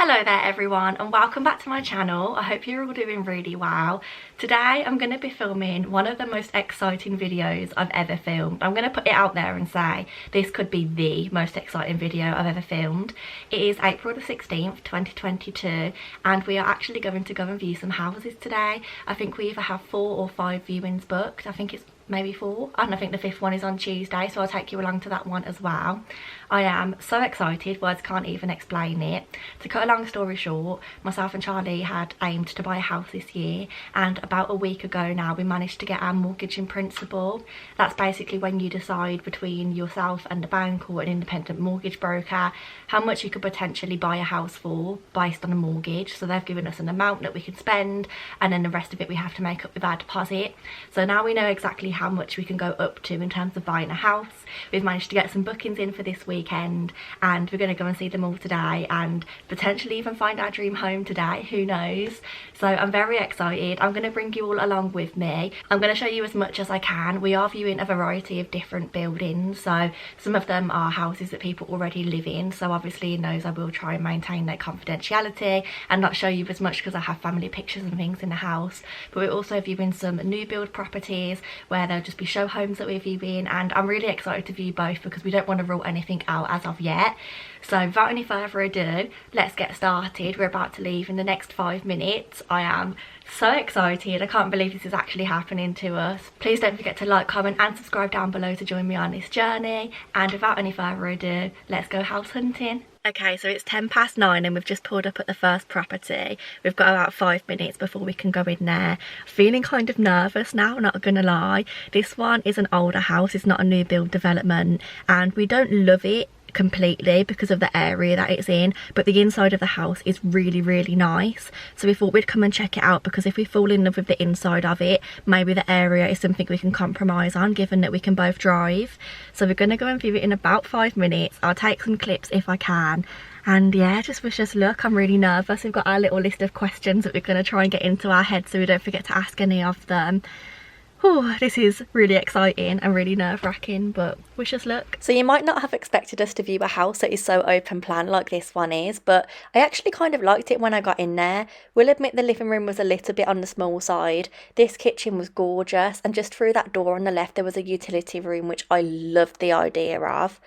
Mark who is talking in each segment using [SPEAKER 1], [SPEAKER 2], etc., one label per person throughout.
[SPEAKER 1] Hello there everyone, and welcome back to my channel. I hope you're all doing really well. Today I'm going to be filming one of the most exciting videos I've ever filmed. I'm going to put it out there and say this could be the most exciting video I've ever filmed. It is April the 16th 2022 and we are actually going to go and view some houses today. I think we either have 4 or 5 viewings booked. I think it's maybe 4, and I think the 5th one is on Tuesday, so I'll take you along to that one as well. I am so excited, words can't even explain it. To cut a long story short, myself and Charlie had aimed to buy a house this year, and about a week ago now we managed to get our mortgage in principle. That's basically when you decide between yourself and a bank or an independent mortgage broker how much you could potentially buy a house for based on a mortgage. So they've given us an amount that we can spend, and then the rest of it we have to make up with our deposit. So now we know exactly how much we can go up to in terms of buying a house. We've managed to get some bookings in for this weekend, and we're going to go and see them all today and potentially even find our dream home today, who knows. So I'm very excited. I'm going to bring you all along with me. I'm going to show you as much as I can. We are viewing a variety of different buildings, so some of them are houses that people already live in, so obviously in those I will try and maintain their confidentiality and not show you as much because I have family pictures and things in the house. But we're also viewing some new build properties where there'll just be show homes that we're viewing, and I'm really excited to view both because we don't want to rule anything out as of yet. So without any further ado, let's get started. We're about to leave in the next 5 minutes. I am so excited. I can't believe this is actually happening to us. Please don't forget to like, comment and subscribe down below to join me on this journey. And without any further ado, let's go house hunting. Okay, so it's 9:10 and we've just pulled up at the first property. We've got about 5 minutes before we can go in there. Feeling kind of nervous now, not gonna lie. This one is an older house, it's not a new build development, and we don't love it completely because of the area that it's in, but the inside of the house is really nice. So we thought we'd come and check it out, because if we fall in love with the inside of it, maybe the area is something we can compromise on, given that we can both drive. So we're gonna go and view it in about 5 minutes. I'll take some clips if I can, and yeah, just wish us luck. I'm really nervous. We've got our little list of questions that we're gonna try and get into our head so we don't forget to ask any of them. Oh, this is really exciting and really nerve-wracking, but wish us luck. So you might not have expected us to view a house that is so open plan like this one is, but I actually kind of liked it when I got in there. We'll admit the living room was a little bit on the small side. This kitchen was gorgeous, and just through that door on the left there was a utility room, which I loved the idea of.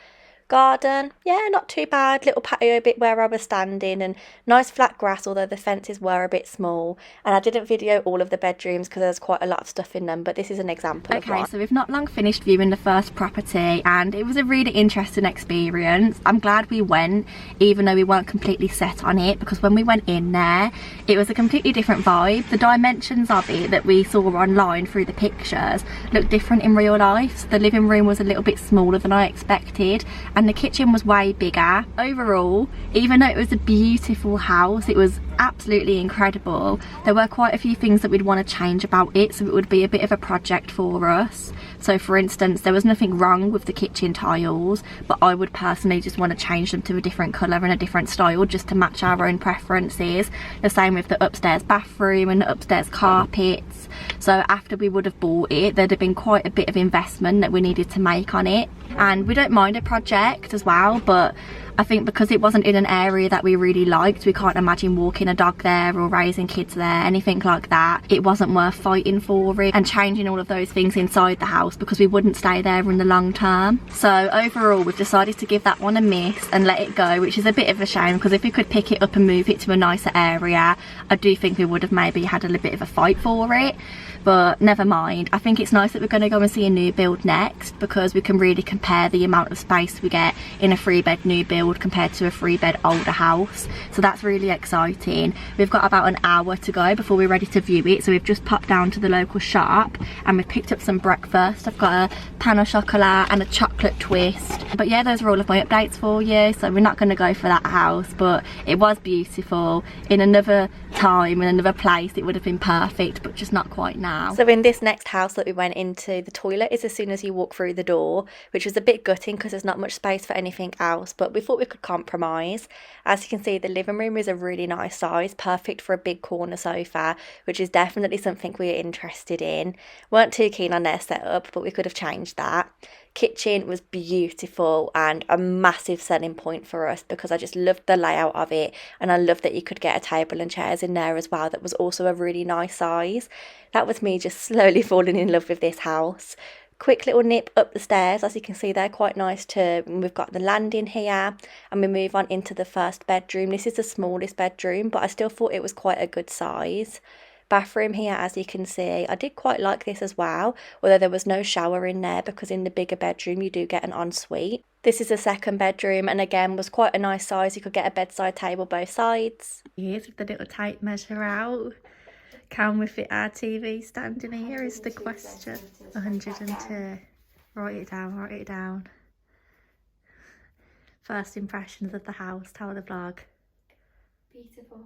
[SPEAKER 1] Garden, yeah, not too bad. Little patio bit where I was standing, and nice flat grass, although the fences were a bit small. And I didn't video all of the bedrooms because there's quite a lot of stuff in them, but this is an example of one. Okay, so we've not long finished viewing the first property, and it was a really interesting experience. I'm glad we went, even though we weren't completely set on it, because when we went in there, it was a completely different vibe. The dimensions of it that we saw online through the pictures looked different in real life. The living room was a little bit smaller than I expected, and the kitchen was way bigger. Overall, even though it was a beautiful house, it was absolutely incredible. There were quite a few things that we'd want to change about it, so it would be a bit of a project for us. So for instance, there was nothing wrong with the kitchen tiles, but I would personally just want to change them to a different colour and a different style just to match our own preferences. The same with the upstairs bathroom and the upstairs carpets. So after we would have bought it, there'd have been quite a bit of investment that we needed to make on it. And we don't mind a project as well, but I think because it wasn't in an area that we really liked, we can't imagine walking a dog there or raising kids there, anything like that. It wasn't worth fighting for it and changing all of those things inside the house, because we wouldn't stay there in the long term. So overall, we've decided to give that one a miss and let it go, which is a bit of a shame, because if we could pick it up and move it to a nicer area, I do think we would have maybe had a little bit of a fight for it. But never mind. I think it's nice that we're going to go and see a new build next, because we can really compare the amount of space we get in a 3-bed new build compared to a 3-bed older house. So that's really exciting. We've got about an hour to go before we're ready to view it, so we've just popped down to the local shop and we've picked up some breakfast. I've got a pain au chocolat and a chocolate twist. But yeah, those are all of my updates for you. So we're not going to go for that house, but it was beautiful. In another time, in another place, it would have been perfect, but just not quite now. So in this next house that we went into, the toilet is as soon as you walk through the door, which was a bit gutting because there's not much space for anything else, but we thought we could compromise. As you can see, the living room is a really nice size, perfect for a big corner sofa, which is definitely something we're interested in. Weren't too keen on their setup, but we could have changed that. Kitchen was beautiful and a massive selling point for us because I just loved the layout of it, and I loved that you could get a table and chairs in there as well that was also a really nice size. That was me just slowly falling in love with this house. Quick little nip up the stairs, as you can see they're quite nice too. We've got the landing here and we move on into the first bedroom. This is the smallest bedroom, but I still thought it was quite a good size. Bathroom here, as you can see, I did quite like this as well, although there was no shower in there because in the bigger bedroom you do get an ensuite. This is the second bedroom and again was quite a nice size. You could get a bedside table both sides. Here's the little tape measure out. Can we fit our TV stand in here is the question. 102. Write it down, write it down. First impressions of the house, tell the vlog. Beautiful.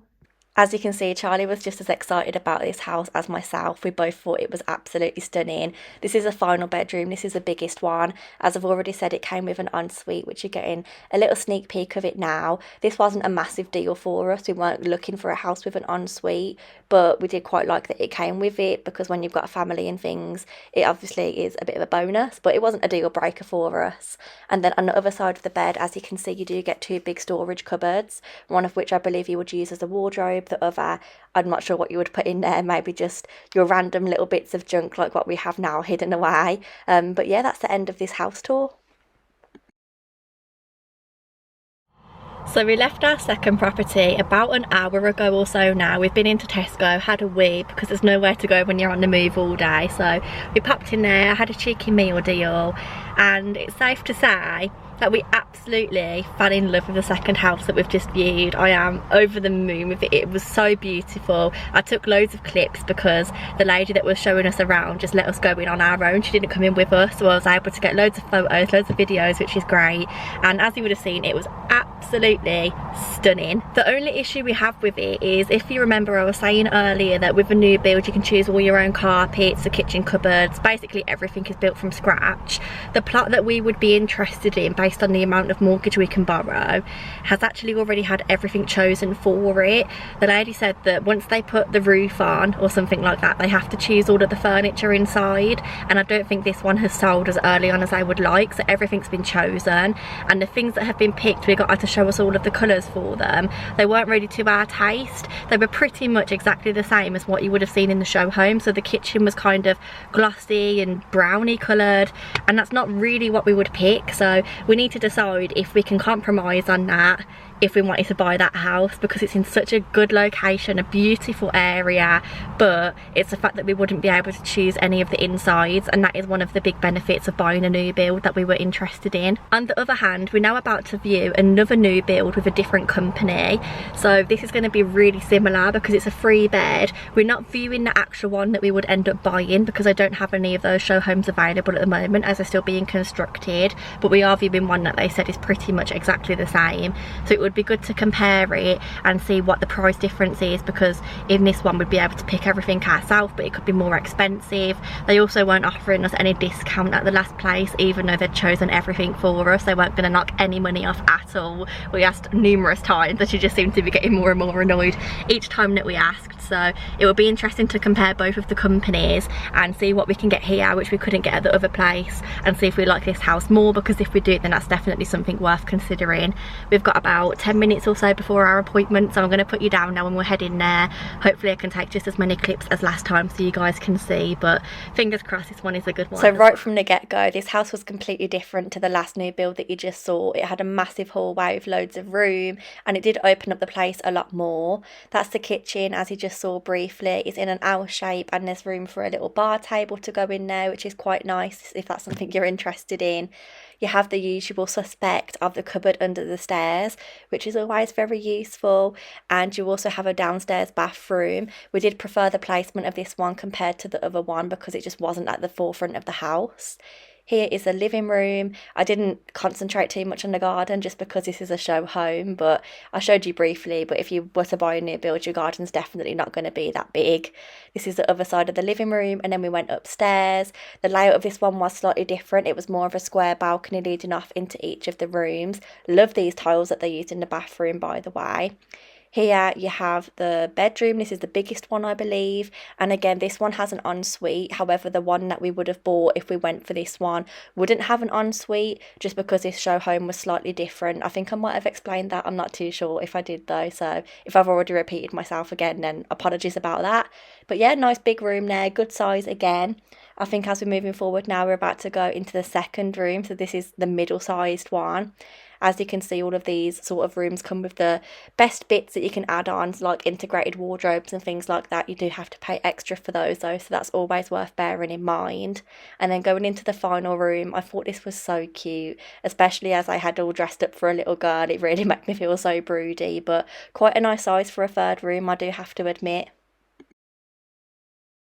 [SPEAKER 1] As you can see, Charlie was just as excited about this house as myself. We both thought it was absolutely stunning. This is a final bedroom. This is the biggest one. As I've already said, it came with an ensuite, which you're getting a little sneak peek of it now. This wasn't a massive deal for us. We weren't looking for a house with an ensuite, but we did quite like that it came with it because when you've got a family and things, it obviously is a bit of a bonus, but it wasn't a deal breaker for us. And then on the other side of the bed, as you can see, you do get two big storage cupboards, one of which I believe you would use as a wardrobe. The other, I'm not sure what you would put in there, maybe just your random little bits of junk like what we have now hidden away. But yeah, that's the end of this house tour. So we left our second property about an hour ago or so now. We've been into Tesco, had a wee because there's nowhere to go when you're on the move all day. So we popped in there, had a cheeky meal deal, and it's safe to say that we absolutely fell in love with the second house that we've just viewed. I am over the moon with it. It was so beautiful. I took loads of clips because the lady that was showing us around just let us go in on our own. She didn't come in with us, so I was able to get loads of photos, loads of videos, which is great. And as you would have seen, it was absolutely stunning. The only issue we have with it is, if you remember, I was saying earlier that with a new build you can choose all your own carpets, the kitchen cupboards, basically everything is built from scratch. The plot that we would be interested in, based on the amount of mortgage we can borrow, has actually already had everything chosen for it. The lady said that once they put the roof on or something like that, they have to choose all of the furniture inside, and I don't think this one has sold as early on as I would like, so everything's been chosen. And the things that have been picked, we got her to show us all of the colours for them. They weren't really to our taste. They were pretty much exactly the same as what you would have seen in the show home. So the kitchen was kind of glossy and browny coloured, and that's not really what we would pick. So we need to decide if we can compromise on that if we wanted to buy that house, because it's in such a good location, a beautiful area, but it's the fact that we wouldn't be able to choose any of the insides, and that is one of the big benefits of buying a new build that we were interested in. On the other hand, we're now about to view another new build with a different company, so this is going to be really similar because it's a 3-bed. We're not viewing the actual one that we would end up buying because I don't have any of those show homes available at the moment as they're still being constructed, but we are viewing one that they said is pretty much exactly the same. So it would be good to compare it and see what the price difference is, because in this one we'd be able to pick everything ourselves, but it could be more expensive. They also weren't offering us any discount at the last place, even though they'd chosen everything for us. They weren't going to knock any money off at all. We asked numerous times and she just seemed to be getting more and more annoyed each time that we asked. So it will be interesting to compare both of the companies and see what we can get here which we couldn't get at the other place, and see if we like this house more, because if we do, then that's definitely something worth considering. We've got about 10 minutes or so before our appointment, so I'm going to put you down now and we'll head in there. Hopefully I can take just as many clips as last time so you guys can see, but fingers crossed this one is a good one. So right from the get-go, this house was completely different to the last new build that you just saw. It had a massive hallway with loads of room, and it did open up the place a lot more. That's the kitchen, as you just saw briefly. It's in an L shape and there's room for a little bar table to go in there, which is quite nice if that's something you're interested in. You have the usual suspect of the cupboard under the stairs, which is always very useful, and you also have a downstairs bathroom. We did prefer the placement of this one compared to the other one because it just wasn't at the forefront of the house. Here is the living room. I didn't concentrate too much on the garden just because this is a show home, but I showed you briefly, but if you were to buy a new build, your garden's definitely not going to be that big. This is the other side of the living room, and then we went upstairs. The layout of this one was slightly different. It was more of a square balcony leading off into each of the rooms. Love these tiles that they used in the bathroom, by the way. Here you have the bedroom. This is the biggest one, I believe, and again this one has an ensuite. However, the one that we would have bought if we went for this one wouldn't have an ensuite, just because this show home was slightly different. I think I might have explained that, I'm not too sure if I did though, so if I've already repeated myself again, then apologies about that. But yeah, nice big room there, good size again. I think as we're moving forward now, we're about to go into the second room, so this is the middle sized one. As you can see, all of these sort of rooms come with the best bits that you can add on, like integrated wardrobes and things like that. You do have to pay extra for those though, so that's always worth bearing in mind. And then going into the final room, I thought this was so cute, especially as I had all dressed up for a little girl. It really made me feel so broody, but quite a nice size for a third room, I do have to admit.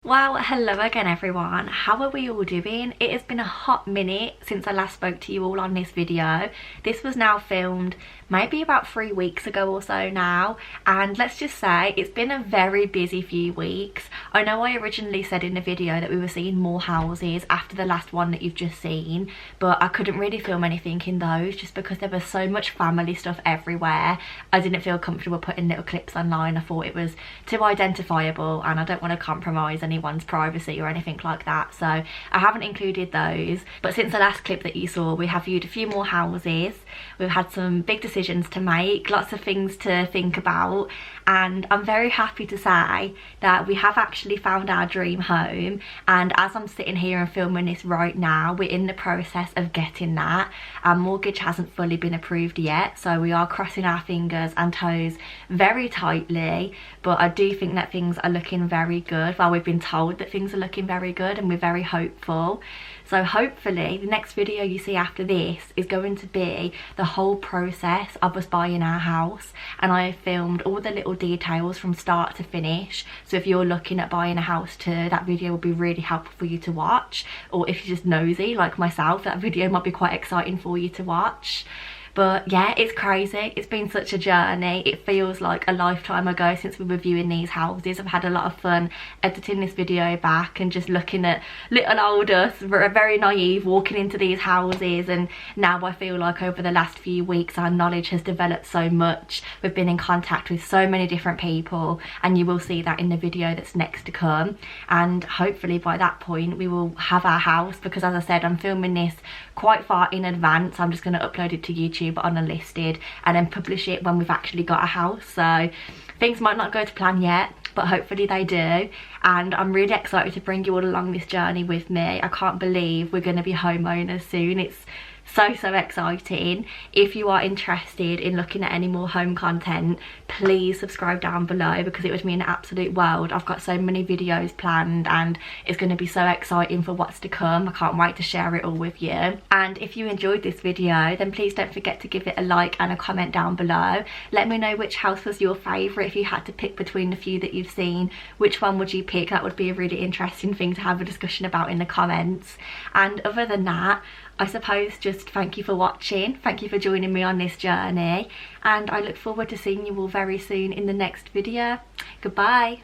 [SPEAKER 1] Well, hello again everyone. How are we all doing? It has been a hot minute since I last spoke to you all on this video. This was now filmed maybe about 3 weeks ago or so now, and let's just say it's been a very busy few weeks. I know I originally said in the video that we were seeing more houses after the last one that you've just seen, but I couldn't really film anything in those just because there was so much family stuff everywhere. I didn't feel comfortable putting little clips online. I thought it was too identifiable and I don't want to compromise anyone's privacy or anything like that, so I haven't included those. But since the last clip that you saw, we have viewed a few more houses. We've had some big decisions to make, lots of things to think about, and I'm very happy to say that we have actually found our dream home. And as I'm sitting here and filming this right now, we're in the process of getting that. Our mortgage hasn't fully been approved yet, so we are crossing our fingers and toes very tightly, but I do think that things are looking very good. Well, we've been told that things are looking very good and we're very hopeful. So hopefully the next video you see after this is going to be the whole process of us buying our house, and I have filmed all the little details from start to finish. So if you're looking at buying a house too, that video will be really helpful for you to watch, or if you're just nosy like myself, that video might be quite exciting for you to watch. But yeah, it's crazy. It's been such a journey. It feels like a lifetime ago since we were viewing these houses. I've had a lot of fun editing this video back and just looking at little old us, very naive, walking into these houses. And now I feel like over the last few weeks our knowledge has developed so much. We've been in contact with so many different people, and you will see that in the video that's next to come. And hopefully by that point we will have our house, because as I said, I'm filming this quite far in advance. I'm just going to upload it to YouTube unlisted and then publish it when we've actually got a house. So things might not go to plan yet, but hopefully they do, and I'm really excited to bring you all along this journey with me. I can't believe we're going to be homeowners soon. It's so exciting. If you are interested in looking at any more home content, please subscribe down below, because it would mean the absolute world. I've got so many videos planned and it's going to be so exciting for what's to come. I can't wait to share it all with you. And if you enjoyed this video, then please don't forget to give it a like and a comment down below. Let me know which house was your favourite. If you had to pick between the few that you've seen, which one would you pick? That would be a really interesting thing to have a discussion about in the comments. And other than that, I suppose just thank you for watching, thank you for joining me on this journey, and I look forward to seeing you all very soon in the next video. Goodbye.